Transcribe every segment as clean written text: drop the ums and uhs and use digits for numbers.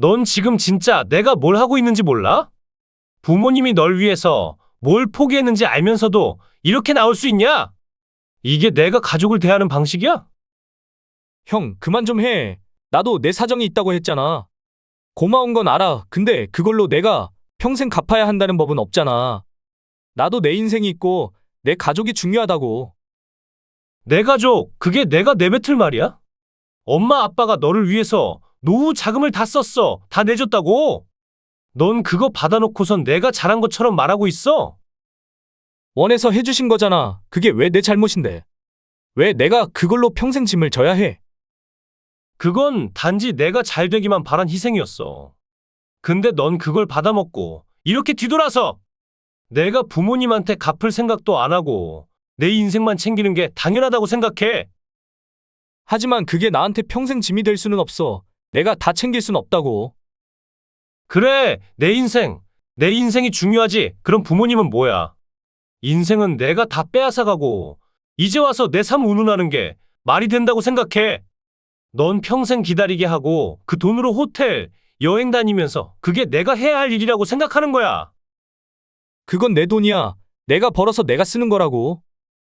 넌 지금 진짜 내가 뭘 하고 있는지 몰라? 부모님이 널 위해서 뭘 포기했는지 알면서도 이렇게 나올 수 있냐? 이게 내가 가족을 대하는 방식이야? 형, 그만 좀 해. 나도 내 사정이 있다고 했잖아. 고마운 건 알아. 근데 그걸로 내가 평생 갚아야 한다는 법은 없잖아. 나도 내 인생이 있고 내 가족이 중요하다고. 내 가족, 그게 내가 내뱉을 말이야? 엄마 아빠가 너를 위해서 노후 자금을 다 썼어. 다 내줬다고. 넌 그거 받아놓고선 내가 잘한 것처럼 말하고 있어. 원해서 해주신 거잖아. 그게 왜 내 잘못인데? 왜 내가 그걸로 평생 짐을 져야 해? 그건 단지 내가 잘 되기만 바란 희생이었어. 근데 넌 그걸 받아먹고 이렇게 뒤돌아서 내가 부모님한테 갚을 생각도 안 하고 내 인생만 챙기는 게 당연하다고 생각해. 하지만 그게 나한테 평생 짐이 될 수는 없어. 내가 다 챙길 순 없다고. 그래, 내 인생이 중요하지. 그럼 부모님은 뭐야? 인생은 내가 다 빼앗아가고 이제 와서 내 삶 운운하는 게 말이 된다고 생각해. 넌 평생 기다리게 하고 그 돈으로 호텔, 여행 다니면서 그게 내가 해야 할 일이라고 생각하는 거야. 그건 내 돈이야. 내가 벌어서 내가 쓰는 거라고.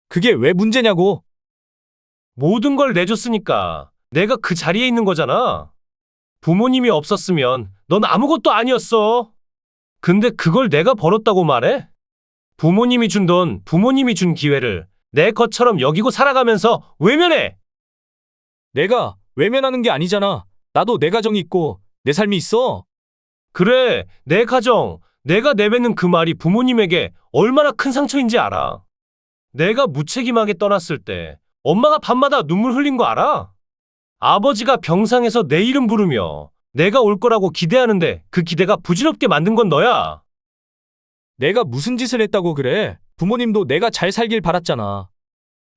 그게 왜 문제냐고. 모든 걸 내줬으니까 내가 그 자리에 있는 거잖아. 부모님이 없었으면 넌 아무것도 아니었어. 근데 그걸 내가 벌었다고 말해? 부모님이 준 돈, 부모님이 준 기회를 내 것처럼 여기고 살아가면서 외면해. 내가 외면하는 게 아니잖아. 나도 내 가정이 있고 내 삶이 있어. 그래, 내 가정, 내가 내뱉는 그 말이 부모님에게 얼마나 큰 상처인지 알아. 내가 무책임하게 떠났을 때 엄마가 밤마다 눈물 흘린 거 알아? 아버지가 병상에서 내 이름 부르며 내가 올 거라고 기대하는데 그 기대가 부질없게 만든 건 너야. 내가 무슨 짓을 했다고 그래? 부모님도 내가 잘 살길 바랐잖아.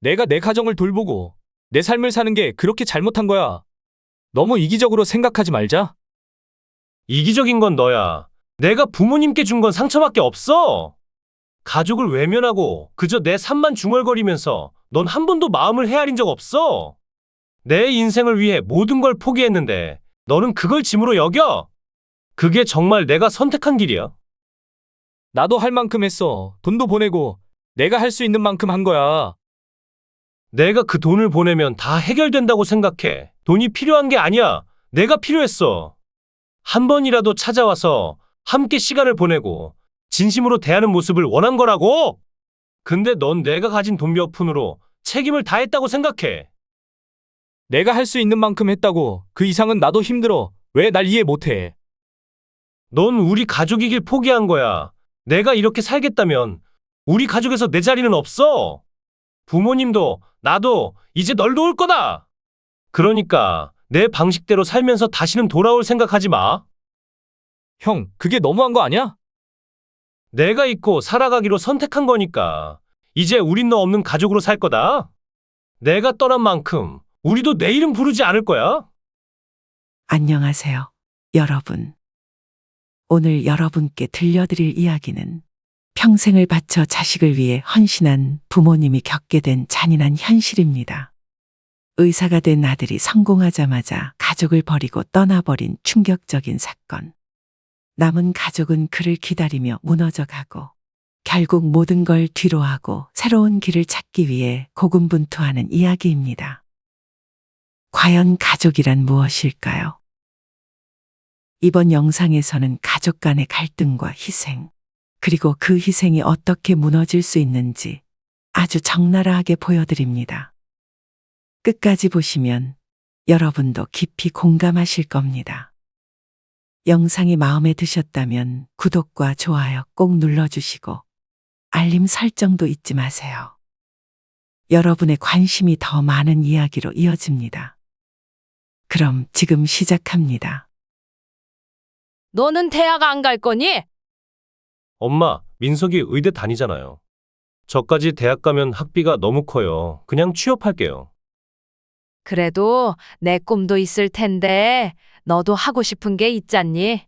내가 내 가정을 돌보고 내 삶을 사는 게 그렇게 잘못한 거야. 너무 이기적으로 생각하지 말자. 이기적인 건 너야. 내가 부모님께 준 건 상처밖에 없어. 가족을 외면하고 그저 내 삶만 중얼거리면서 넌 한 번도 마음을 헤아린 적 없어. 내 인생을 위해 모든 걸 포기했는데 너는 그걸 짐으로 여겨. 그게 정말 내가 선택한 길이야. 나도 할 만큼 했어. 돈도 보내고 내가 할 수 있는 만큼 한 거야. 내가 그 돈을 보내면 다 해결된다고 생각해. 돈이 필요한 게 아니야. 내가 필요했어. 한 번이라도 찾아와서 함께 시간을 보내고 진심으로 대하는 모습을 원한 거라고. 근데 넌 내가 가진 돈 몇 푼으로 책임을 다했다고 생각해. 내가 할 수 있는 만큼 했다고. 그 이상은 나도 힘들어. 왜 날 이해 못해? 넌 우리 가족이길 포기한 거야. 내가 이렇게 살겠다면 우리 가족에서 내 자리는 없어. 부모님도 나도 이제 널 도울 거다. 그러니까 내 방식대로 살면서 다시는 돌아올 생각하지 마. 형, 그게 너무한 거 아니야? 내가 있고 살아가기로 선택한 거니까 이제 우린 너 없는 가족으로 살 거다. 내가 떠난 만큼 우리도 내 이름 부르지 않을 거야. 안녕하세요, 여러분. 오늘 여러분께 들려드릴 이야기는 평생을 바쳐 자식을 위해 헌신한 부모님이 겪게 된 잔인한 현실입니다. 의사가 된 아들이 성공하자마자 가족을 버리고 떠나버린 충격적인 사건. 남은 가족은 그를 기다리며 무너져가고 결국 모든 걸 뒤로하고 새로운 길을 찾기 위해 고군분투하는 이야기입니다. 과연 가족이란 무엇일까요? 이번 영상에서는 가족 간의 갈등과 희생, 그리고 그 희생이 어떻게 무너질 수 있는지 아주 적나라하게 보여드립니다. 끝까지 보시면 여러분도 깊이 공감하실 겁니다. 영상이 마음에 드셨다면 구독과 좋아요 꼭 눌러주시고 알림 설정도 잊지 마세요. 여러분의 관심이 더 많은 이야기로 이어집니다. 그럼 지금 시작합니다. 너는 대학 안 갈 거니? 엄마, 민석이 의대 다니잖아요. 저까지 대학 가면 학비가 너무 커요. 그냥 취업할게요. 그래도 내 꿈도 있을 텐데 너도 하고 싶은 게 있잖니?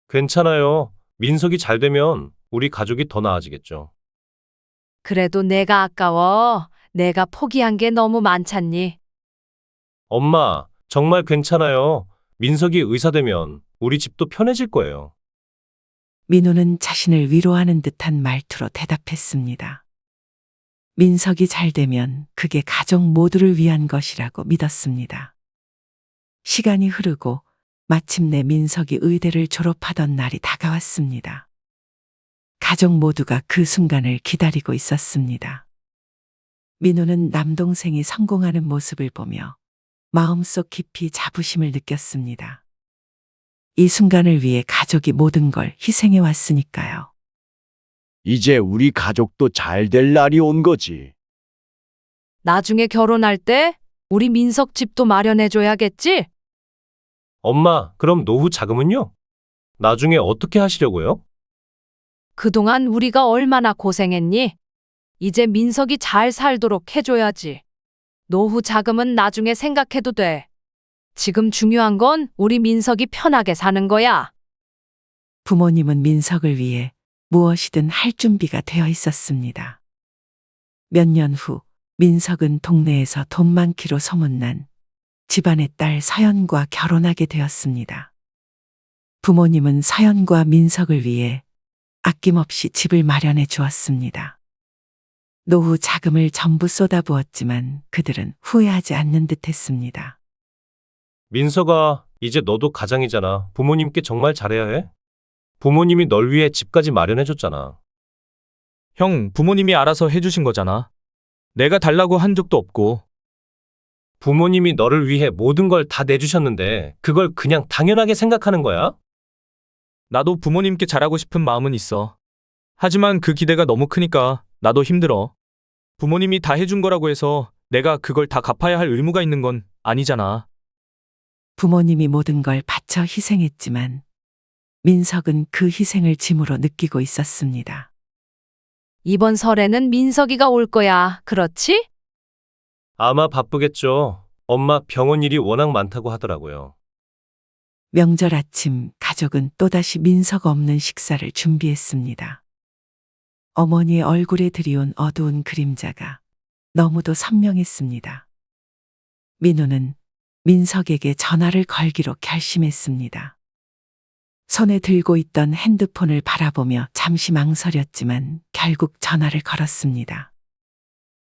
괜찮아요. 민석이 잘 되면 우리 가족이 더 나아지겠죠. 그래도 내가 아까워. 내가 포기한 게 너무 많잖니? 엄마, 정말 괜찮아요. 민석이 의사 되면 우리 집도 편해질 거예요. 민호는 자신을 위로하는 듯한 말투로 대답했습니다. 민석이 잘 되면 그게 가족 모두를 위한 것이라고 믿었습니다. 시간이 흐르고 마침내 민석이 의대를 졸업하던 날이 다가왔습니다. 가족 모두가 그 순간을 기다리고 있었습니다. 민호는 남동생이 성공하는 모습을 보며 마음속 깊이 자부심을 느꼈습니다. 이 순간을 위해 가족이 모든 걸 희생해 왔으니까요. 이제 우리 가족도 잘 될 날이 온 거지. 나중에 결혼할 때 우리 민석 집도 마련해줘야겠지? 엄마, 그럼 노후 자금은요? 나중에 어떻게 하시려고요? 그동안 우리가 얼마나 고생했니? 이제 민석이 잘 살도록 해줘야지. 노후 자금은 나중에 생각해도 돼. 지금 중요한 건 우리 민석이 편하게 사는 거야. 부모님은 민석을 위해 무엇이든 할 준비가 되어 있었습니다. 몇 년 후 민석은 동네에서 돈 많기로 소문난 집안의 딸 서연과 결혼하게 되었습니다. 부모님은 서연과 민석을 위해 아낌없이 집을 마련해 주었습니다. 노후 자금을 전부 쏟아부었지만 그들은 후회하지 않는 듯했습니다. 민석아, 이제 너도 가장이잖아. 부모님께 정말 잘해야 해. 부모님이 널 위해 집까지 마련해줬잖아. 형, 부모님이 알아서 해주신 거잖아. 내가 달라고 한 적도 없고. 부모님이 너를 위해 모든 걸 다 내주셨는데 그걸 그냥 당연하게 생각하는 거야? 나도 부모님께 잘하고 싶은 마음은 있어. 하지만 그 기대가 너무 크니까 나도 힘들어. 부모님이 다 해준 거라고 해서 내가 그걸 다 갚아야 할 의무가 있는 건 아니잖아. 부모님이 모든 걸 바쳐 희생했지만 민석은 그 희생을 짐으로 느끼고 있었습니다. 이번 설에는 민석이가 올 거야. 그렇지? 아마 바쁘겠죠. 엄마 병원 일이 워낙 많다고 하더라고요. 명절 아침 가족은 또다시 민석 없는 식사를 준비했습니다. 어머니의 얼굴에 드리운 어두운 그림자가 너무도 선명했습니다. 민호는 민석에게 전화를 걸기로 결심했습니다. 손에 들고 있던 핸드폰을 바라보며 잠시 망설였지만 결국 전화를 걸었습니다.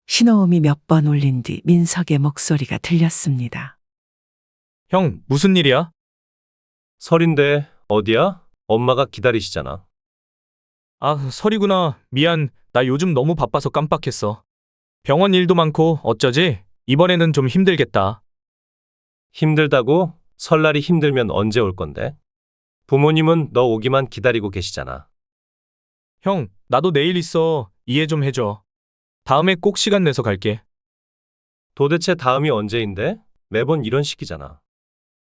신호음이 몇 번 울린 뒤 민석의 목소리가 들렸습니다. 형, 무슨 일이야? 설인데 어디야? 엄마가 기다리시잖아. 아, 설이구나. 미안. 나 요즘 너무 바빠서 깜빡했어. 병원 일도 많고 어쩌지? 이번에는 좀 힘들겠다. 힘들다고? 설날이 힘들면 언제 올 건데? 부모님은 너 오기만 기다리고 계시잖아. 형, 나도 내일 있어. 이해 좀 해줘. 다음에 꼭 시간 내서 갈게. 도대체 다음이 언제인데? 매번 이런 식이잖아.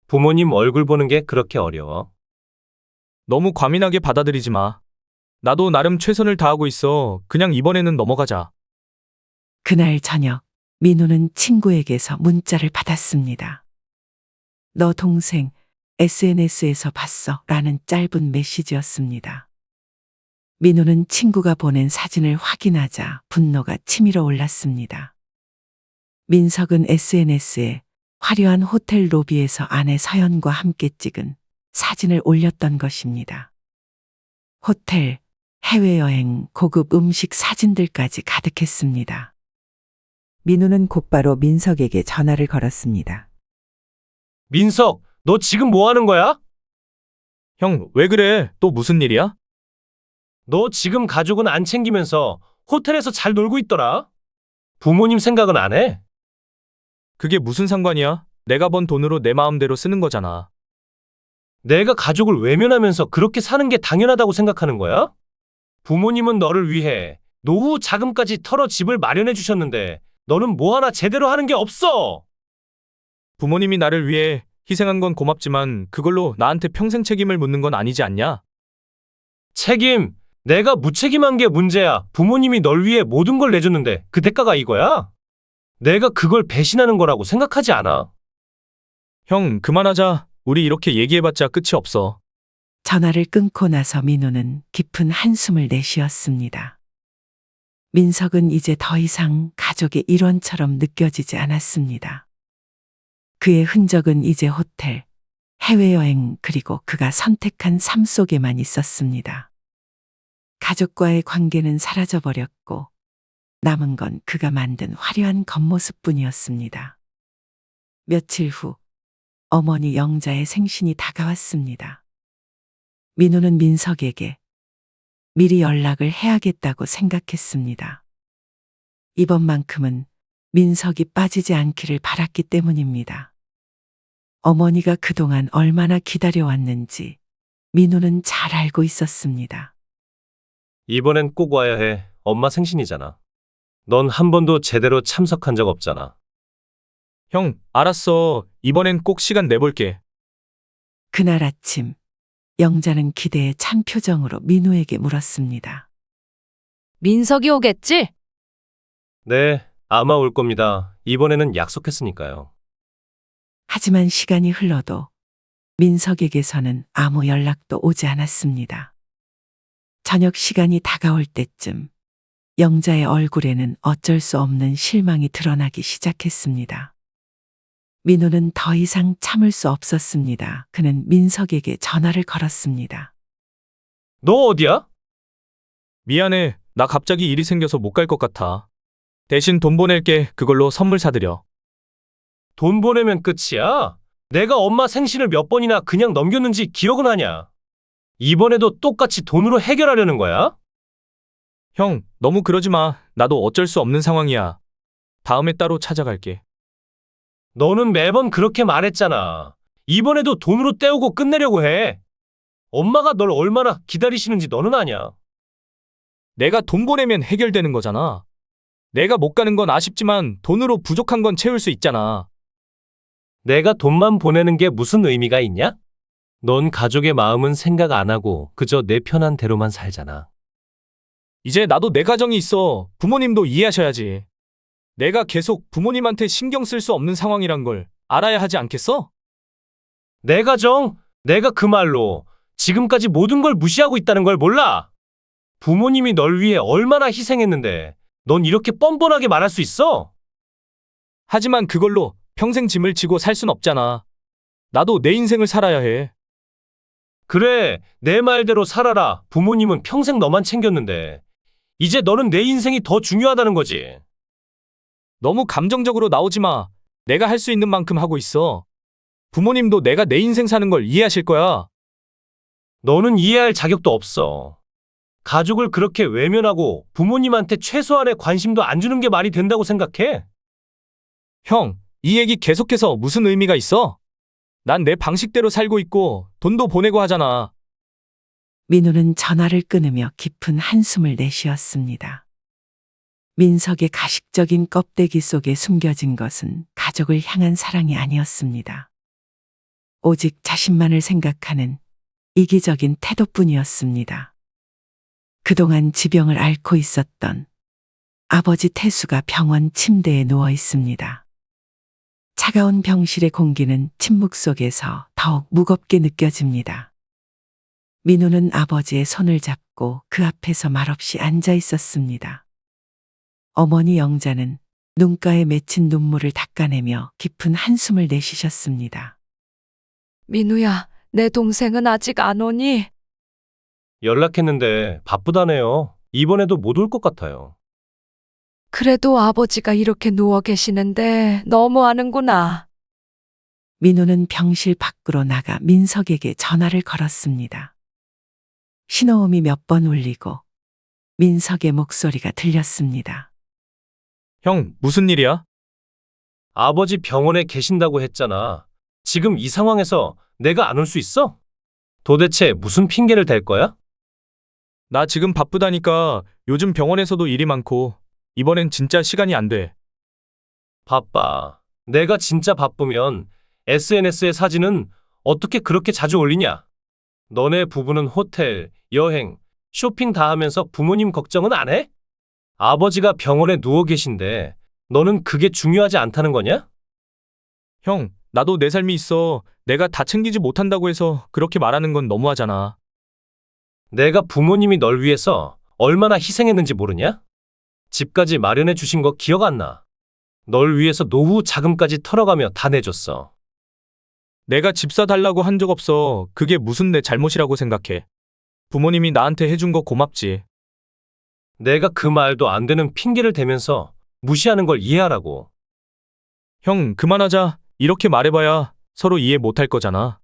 부모님 얼굴 보는 게 그렇게 어려워. 너무 과민하게 받아들이지 마. 나도 나름 최선을 다하고 있어. 그냥 이번에는 넘어가자. 그날 저녁 민호는 친구에게서 문자를 받았습니다. 너 동생 SNS에서 봤어 라는 짧은 메시지였습니다. 민호는 친구가 보낸 사진을 확인하자 분노가 치밀어 올랐습니다. 민석은 SNS에 화려한 호텔 로비에서 아내 서연과 함께 찍은 사진을 올렸던 것입니다. 호텔, 해외여행, 고급 음식 사진들까지 가득했습니다. 민호는 곧바로 민석에게 전화를 걸었습니다. 민석, 너 지금 뭐 하는 거야? 형, 왜 그래? 또 무슨 일이야? 너 지금 가족은 안 챙기면서 호텔에서 잘 놀고 있더라. 부모님 생각은 안 해? 그게 무슨 상관이야? 내가 번 돈으로 내 마음대로 쓰는 거잖아. 내가 가족을 외면하면서 그렇게 사는 게 당연하다고 생각하는 거야? 부모님은 너를 위해 노후 자금까지 털어 집을 마련해 주셨는데 너는 뭐 하나 제대로 하는 게 없어. 부모님이 나를 위해 희생한 건 고맙지만 그걸로 나한테 평생 책임을 묻는 건 아니지 않냐? 책임, 내가 무책임한 게 문제야. 부모님이 널 위해 모든 걸 내줬는데 그 대가가 이거야? 내가 그걸 배신하는 거라고 생각하지 않아. 형, 그만하자. 우리 이렇게 얘기해봤자 끝이 없어. 전화를 끊고 나서 민호는 깊은 한숨을 내쉬었습니다. 민석은 이제 더 이상 가족의 일원처럼 느껴지지 않았습니다. 그의 흔적은 이제 호텔, 해외여행 그리고 그가 선택한 삶 속에만 있었습니다. 가족과의 관계는 사라져버렸고 남은 건 그가 만든 화려한 겉모습뿐이었습니다. 며칠 후 어머니 영자의 생신이 다가왔습니다. 민호는 민석에게 미리 연락을 해야겠다고 생각했습니다. 이번만큼은 민석이 빠지지 않기를 바랐기 때문입니다. 어머니가 그동안 얼마나 기다려왔는지 민호는 잘 알고 있었습니다. 이번엔 꼭 와야 해. 엄마 생신이잖아. 넌 한 번도 제대로 참석한 적 없잖아. 형, 알았어. 이번엔 꼭 시간 내볼게. 그날 아침 영자는 기대에 찬 표정으로 민호에게 물었습니다. 민석이 오겠지? 네, 아마 올 겁니다. 이번에는 약속했으니까요. 하지만 시간이 흘러도 민석에게서는 아무 연락도 오지 않았습니다. 저녁 시간이 다가올 때쯤 영자의 얼굴에는 어쩔 수 없는 실망이 드러나기 시작했습니다. 민호는 더 이상 참을 수 없었습니다. 그는 민석에게 전화를 걸었습니다. 너 어디야? 미안해. 나 갑자기 일이 생겨서 못 갈 것 같아. 대신 돈 보낼게. 그걸로 선물 사드려. 돈 보내면 끝이야? 내가 엄마 생신을 몇 번이나 그냥 넘겼는지 기억은 하냐? 이번에도 똑같이 돈으로 해결하려는 거야? 형, 너무 그러지 마. 나도 어쩔 수 없는 상황이야. 다음에 따로 찾아갈게. 너는 매번 그렇게 말했잖아. 이번에도 돈으로 때우고 끝내려고 해. 엄마가 널 얼마나 기다리시는지 너는 아냐. 내가 돈 보내면 해결되는 거잖아. 내가 못 가는 건 아쉽지만 돈으로 부족한 건 채울 수 있잖아. 내가 돈만 보내는 게 무슨 의미가 있냐? 넌 가족의 마음은 생각 안 하고 그저 내 편한 대로만 살잖아. 이제 나도 내 가정이 있어. 부모님도 이해하셔야지. 내가 계속 부모님한테 신경 쓸 수 없는 상황이란 걸 알아야 하지 않겠어? 내 가정, 내가 그 말로 지금까지 모든 걸 무시하고 있다는 걸 몰라? 부모님이 널 위해 얼마나 희생했는데 넌 이렇게 뻔뻔하게 말할 수 있어? 하지만 그걸로 평생 짐을 지고 살 순 없잖아. 나도 내 인생을 살아야 해. 그래, 내 말대로 살아라. 부모님은 평생 너만 챙겼는데 이제 너는 내 인생이 더 중요하다는 거지. 너무 감정적으로 나오지 마. 내가 할 수 있는 만큼 하고 있어. 부모님도 내가 내 인생 사는 걸 이해하실 거야. 너는 이해할 자격도 없어. 가족을 그렇게 외면하고 부모님한테 최소한의 관심도 안 주는 게 말이 된다고 생각해? 형, 이 얘기 계속해서 무슨 의미가 있어? 난 내 방식대로 살고 있고 돈도 보내고 하잖아. 민호는 전화를 끊으며 깊은 한숨을 내쉬었습니다. 민석의 가식적인 껍데기 속에 숨겨진 것은 가족을 향한 사랑이 아니었습니다. 오직 자신만을 생각하는 이기적인 태도뿐이었습니다. 그동안 지병을 앓고 있었던 아버지 태수가 병원 침대에 누워 있습니다. 차가운 병실의 공기는 침묵 속에서 더욱 무겁게 느껴집니다. 민호는 아버지의 손을 잡고 그 앞에서 말없이 앉아 있었습니다. 어머니 영자는 눈가에 맺힌 눈물을 닦아내며 깊은 한숨을 내쉬셨습니다. 민우야, 내 동생은 아직 안 오니? 연락했는데 바쁘다네요. 이번에도 못 올 것 같아요. 그래도 아버지가 이렇게 누워 계시는데 너무하는구나. 민호는 병실 밖으로 나가 민석에게 전화를 걸었습니다. 신호음이 몇 번 울리고 민석의 목소리가 들렸습니다. 형, 무슨 일이야? 아버지 병원에 계신다고 했잖아. 지금 이 상황에서 내가 안 올 수 있어? 도대체 무슨 핑계를 댈 거야? 나 지금 바쁘다니까. 요즘 병원에서도 일이 많고 이번엔 진짜 시간이 안 돼. 바빠. 내가 진짜 바쁘면 SNS에 사진은 어떻게 그렇게 자주 올리냐? 너네 부부는 호텔, 여행, 쇼핑 다 하면서 부모님 걱정은 안 해? 아버지가 병원에 누워 계신데 너는 그게 중요하지 않다는 거냐? 형, 나도 내 삶이 있어. 내가 다 챙기지 못한다고 해서 그렇게 말하는 건 너무하잖아. 내가 부모님이 널 위해서 얼마나 희생했는지 모르냐? 집까지 마련해 주신 거 기억 안 나. 널 위해서 노후 자금까지 털어가며 다 내줬어. 내가 집 사달라고 한 적 없어. 그게 무슨 내 잘못이라고 생각해. 부모님이 나한테 해준 거 고맙지. 내가 그 말도 안 되는 핑계를 대면서 무시하는 걸 이해하라고. 형, 그만하자. 이렇게 말해봐야 서로 이해 못할 거잖아.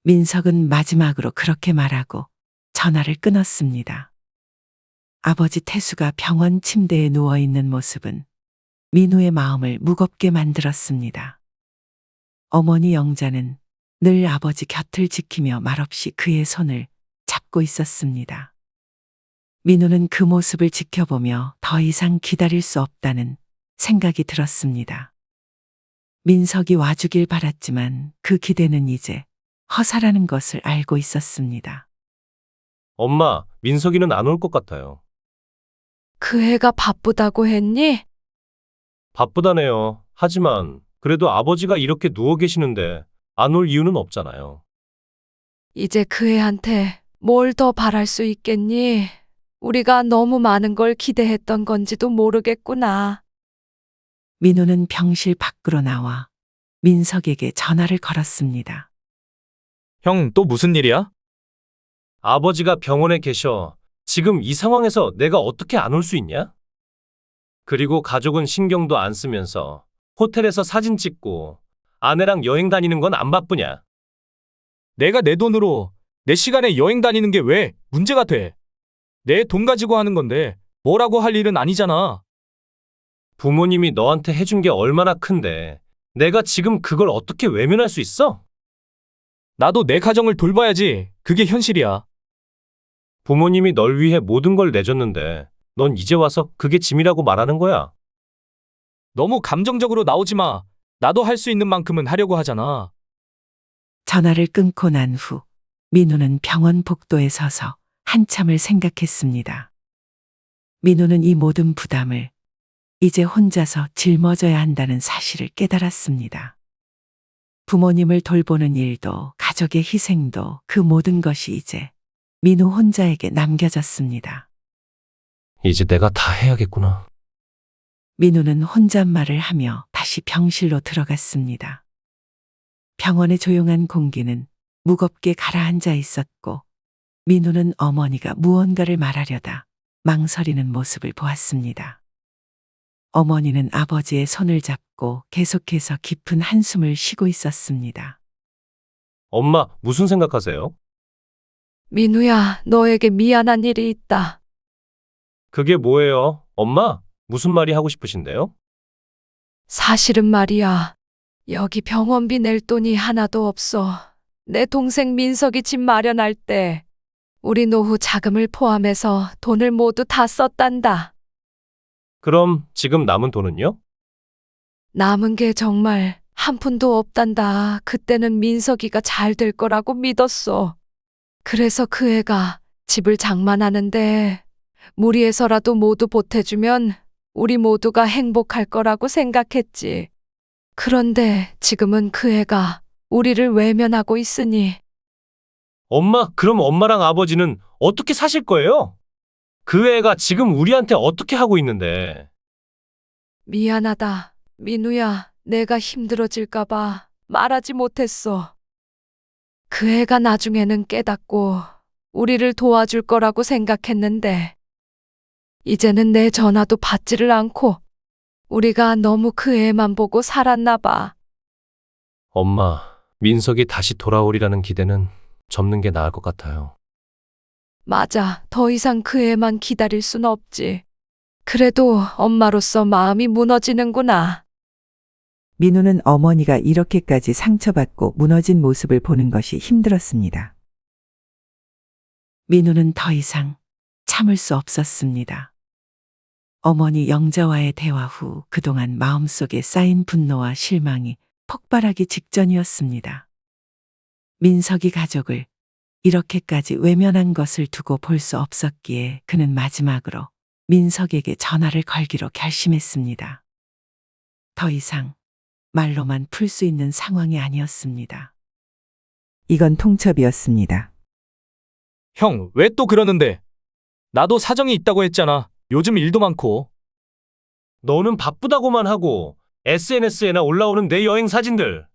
민석은 마지막으로 그렇게 말하고 전화를 끊었습니다. 아버지 태수가 병원 침대에 누워 있는 모습은 민우의 마음을 무겁게 만들었습니다. 어머니 영자는 늘 아버지 곁을 지키며 말없이 그의 손을 잡고 있었습니다. 민우는 그 모습을 지켜보며 더 이상 기다릴 수 없다는 생각이 들었습니다. 민석이 와주길 바랐지만 그 기대는 이제 허사라는 것을 알고 있었습니다. 엄마, 민석이는 안 올 것 같아요. 그 애가 바쁘다고 했니? 바쁘다네요. 하지만 그래도 아버지가 이렇게 누워 계시는데 안 올 이유는 없잖아요. 이제 그 애한테 뭘 더 바랄 수 있겠니? 우리가 너무 많은 걸 기대했던 건지도 모르겠구나. 민우는 병실 밖으로 나와 민석에게 전화를 걸었습니다. 형, 또 무슨 일이야? 아버지가 병원에 계셔. 지금 이 상황에서 내가 어떻게 안 올 수 있냐? 그리고 가족은 신경도 안 쓰면서 호텔에서 사진 찍고 아내랑 여행 다니는 건 안 바쁘냐? 내가 내 돈으로 내 시간에 여행 다니는 게 왜 문제가 돼? 내 돈 가지고 하는 건데 뭐라고 할 일은 아니잖아. 부모님이 너한테 해준 게 얼마나 큰데 내가 지금 그걸 어떻게 외면할 수 있어? 나도 내 가정을 돌봐야지. 그게 현실이야. 부모님이 널 위해 모든 걸 내줬는데 넌 이제 와서 그게 짐이라고 말하는 거야. 너무 감정적으로 나오지 마. 나도 할 수 있는 만큼은 하려고 하잖아. 전화를 끊고 난 후 민우는 병원 복도에 서서 한참을 생각했습니다. 민우는 이 모든 부담을 이제 혼자서 짊어져야 한다는 사실을 깨달았습니다. 부모님을 돌보는 일도 가족의 희생도 그 모든 것이 이제 민우 혼자에게 남겨졌습니다. 이제 내가 다 해야겠구나. 민우는 혼잣말을 하며 다시 병실로 들어갔습니다. 병원의 조용한 공기는 무겁게 가라앉아 있었고 민우는 어머니가 무언가를 말하려다 망설이는 모습을 보았습니다. 어머니는 아버지의 손을 잡고 계속해서 깊은 한숨을 쉬고 있었습니다. 엄마, 무슨 생각하세요? 민우야, 너에게 미안한 일이 있다. 그게 뭐예요? 엄마, 무슨 말이 하고 싶으신데요? 사실은 말이야. 여기 병원비 낼 돈이 하나도 없어. 내 동생 민석이 집 마련할 때 우리 노후 자금을 포함해서 돈을 모두 다 썼단다. 그럼 지금 남은 돈은요? 남은 게 정말 한 푼도 없단다. 그때는 민석이가 잘 될 거라고 믿었어. 그래서 그 애가 집을 장만하는데 무리해서라도 모두 보태주면 우리 모두가 행복할 거라고 생각했지. 그런데 지금은 그 애가 우리를 외면하고 있으니 엄마, 그럼 엄마랑 아버지는 어떻게 사실 거예요? 그 애가 지금 우리한테 어떻게 하고 있는데. 미안하다. 민우야, 내가 힘들어질까봐 말하지 못했어. 그 애가 나중에는 깨닫고 우리를 도와줄 거라고 생각했는데 이제는 내 전화도 받지를 않고 우리가 너무 그 애만 보고 살았나 봐. 엄마, 민석이 다시 돌아오리라는 기대는 접는 게 나을 것 같아요. 맞아. 더 이상 그 애만 기다릴 순 없지. 그래도 엄마로서 마음이 무너지는구나. 민우는 어머니가 이렇게까지 상처받고 무너진 모습을 보는 것이 힘들었습니다. 민우는 더 이상 참을 수 없었습니다. 어머니 영자와의 대화 후 그동안 마음속에 쌓인 분노와 실망이 폭발하기 직전이었습니다. 민석이 가족을 이렇게까지 외면한 것을 두고 볼 수 없었기에 그는 마지막으로 민석에게 전화를 걸기로 결심했습니다. 더 이상 말로만 풀 수 있는 상황이 아니었습니다. 이건 통첩이었습니다. 형, 왜 또 그러는데? 나도 사정이 있다고 했잖아. 요즘 일도 많고. 너는 바쁘다고만 하고 SNS에나 올라오는 내 여행 사진들.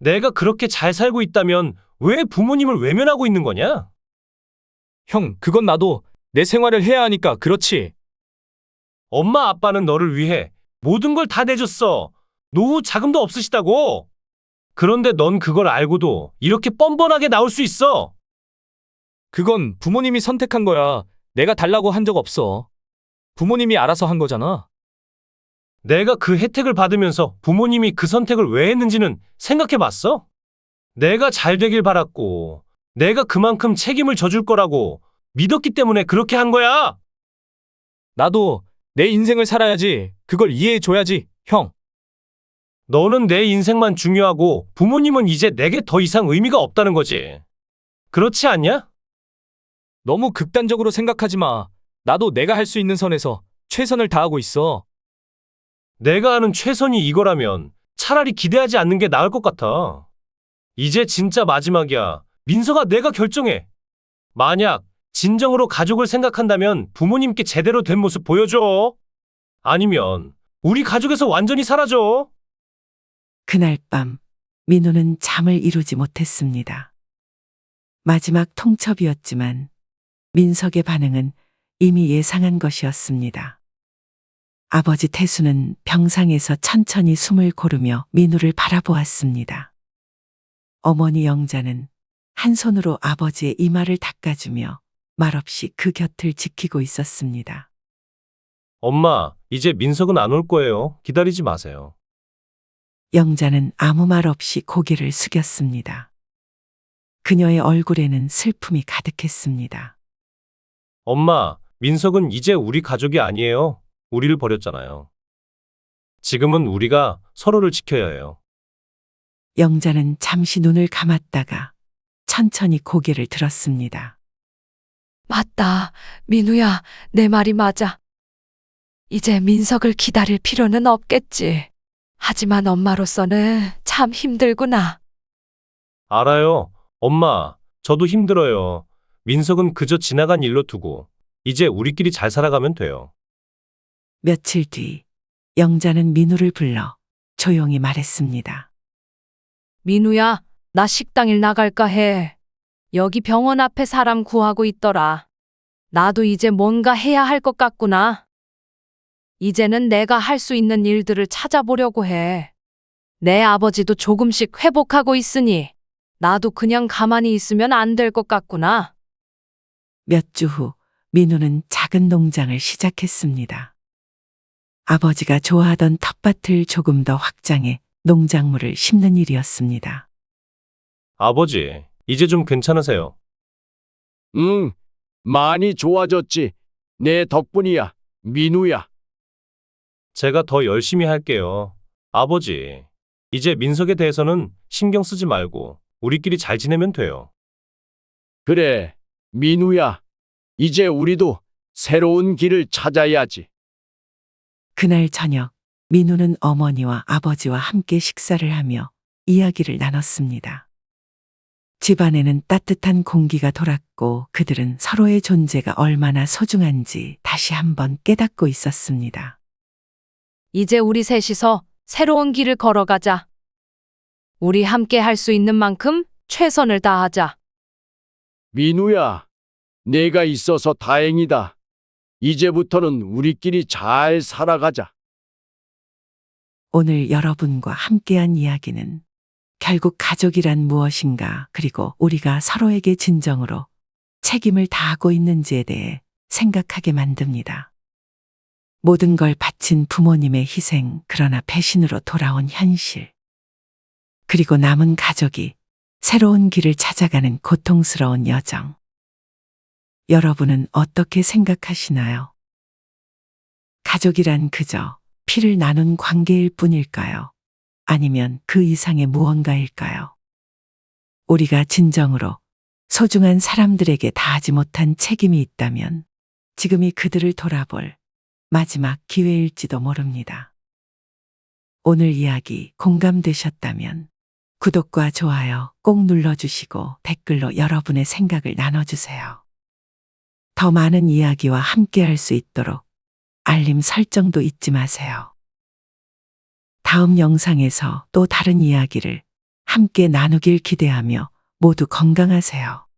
내가 그렇게 잘 살고 있다면 왜 부모님을 외면하고 있는 거냐? 형, 그건 나도 내 생활을 해야 하니까 그렇지. 엄마 아빠는 너를 위해 모든 걸 다 내줬어. 노후 자금도 없으시다고. 그런데 넌 그걸 알고도 이렇게 뻔뻔하게 나올 수 있어. 그건 부모님이 선택한 거야. 내가 달라고 한 적 없어. 부모님이 알아서 한 거잖아. 내가 그 혜택을 받으면서 부모님이 그 선택을 왜 했는지는 생각해 봤어? 내가 잘 되길 바랐고, 내가 그만큼 책임을 져줄 거라고 믿었기 때문에 그렇게 한 거야. 나도 내 인생을 살아야지. 그걸 이해해 줘야지, 형. 너는 내 인생만 중요하고 부모님은 이제 내게 더 이상 의미가 없다는 거지. 그렇지 않냐? 너무 극단적으로 생각하지 마. 나도 내가 할 수 있는 선에서 최선을 다하고 있어. 내가 아는 최선이 이거라면 차라리 기대하지 않는 게 나을 것 같아. 이제 진짜 마지막이야. 민서가 내가 결정해. 만약 진정으로 가족을 생각한다면 부모님께 제대로 된 모습 보여줘. 아니면 우리 가족에서 완전히 사라져. 그날 밤 민호는 잠을 이루지 못했습니다. 마지막 통첩이었지만 민석의 반응은 이미 예상한 것이었습니다. 아버지 태수는 병상에서 천천히 숨을 고르며 민우를 바라보았습니다. 어머니 영자는 한 손으로 아버지의 이마를 닦아주며 말없이 그 곁을 지키고 있었습니다. 엄마, 이제 민석은 안 올 거예요. 기다리지 마세요. 영자는 아무 말 없이 고개를 숙였습니다. 그녀의 얼굴에는 슬픔이 가득했습니다. 엄마, 민석은 이제 우리 가족이 아니에요. 우리를 버렸잖아요. 지금은 우리가 서로를 지켜야 해요. 영자는 잠시 눈을 감았다가 천천히 고개를 들었습니다. 맞다. 민우야, 내 말이 맞아. 이제 민석을 기다릴 필요는 없겠지. 하지만 엄마로서는 참 힘들구나. 알아요. 엄마, 저도 힘들어요. 민석은 그저 지나간 일로 두고 이제 우리끼리 잘 살아가면 돼요. 며칠 뒤 영자는 민우를 불러 조용히 말했습니다. 민우야, 나 식당일 나갈까 해. 여기 병원 앞에 사람 구하고 있더라. 나도 이제 뭔가 해야 할 것 같구나. 이제는 내가 할 수 있는 일들을 찾아보려고 해. 내 아버지도 조금씩 회복하고 있으니 나도 그냥 가만히 있으면 안 될 것 같구나. 몇 주 후 민우는 작은 농장을 시작했습니다. 아버지가 좋아하던 텃밭을 조금 더 확장해 농작물을 심는 일이었습니다. 아버지, 이제 좀 괜찮으세요? 응, 많이 좋아졌지. 내 덕분이야, 민우야. 제가 더 열심히 할게요. 아버지, 이제 민석에 대해서는 신경 쓰지 말고 우리끼리 잘 지내면 돼요. 그래, 민우야. 이제 우리도 새로운 길을 찾아야지. 그날 저녁 민우는 어머니와 아버지와 함께 식사를 하며 이야기를 나눴습니다. 집안에는 따뜻한 공기가 돌았고 그들은 서로의 존재가 얼마나 소중한지 다시 한번 깨닫고 있었습니다. 이제 우리 셋이서 새로운 길을 걸어가자. 우리 함께 할 수 있는 만큼 최선을 다하자. 민우야, 내가 있어서 다행이다. 이제부터는 우리끼리 잘 살아가자. 오늘 여러분과 함께한 이야기는 결국 가족이란 무엇인가, 그리고 우리가 서로에게 진정으로 책임을 다하고 있는지에 대해 생각하게 만듭니다. 모든 걸 바친 부모님의 희생, 그러나 배신으로 돌아온 현실. 그리고 남은 가족이 새로운 길을 찾아가는 고통스러운 여정. 여러분은 어떻게 생각하시나요? 가족이란 그저 피를 나눈 관계일 뿐일까요? 아니면 그 이상의 무언가일까요? 우리가 진정으로 소중한 사람들에게 다하지 못한 책임이 있다면 지금이 그들을 돌아볼 마지막 기회일지도 모릅니다. 오늘 이야기 공감되셨다면 구독과 좋아요 꼭 눌러주시고 댓글로 여러분의 생각을 나눠주세요. 더 많은 이야기와 함께할 수 있도록 알림 설정도 잊지 마세요. 다음 영상에서 또 다른 이야기를 함께 나누길 기대하며 모두 건강하세요.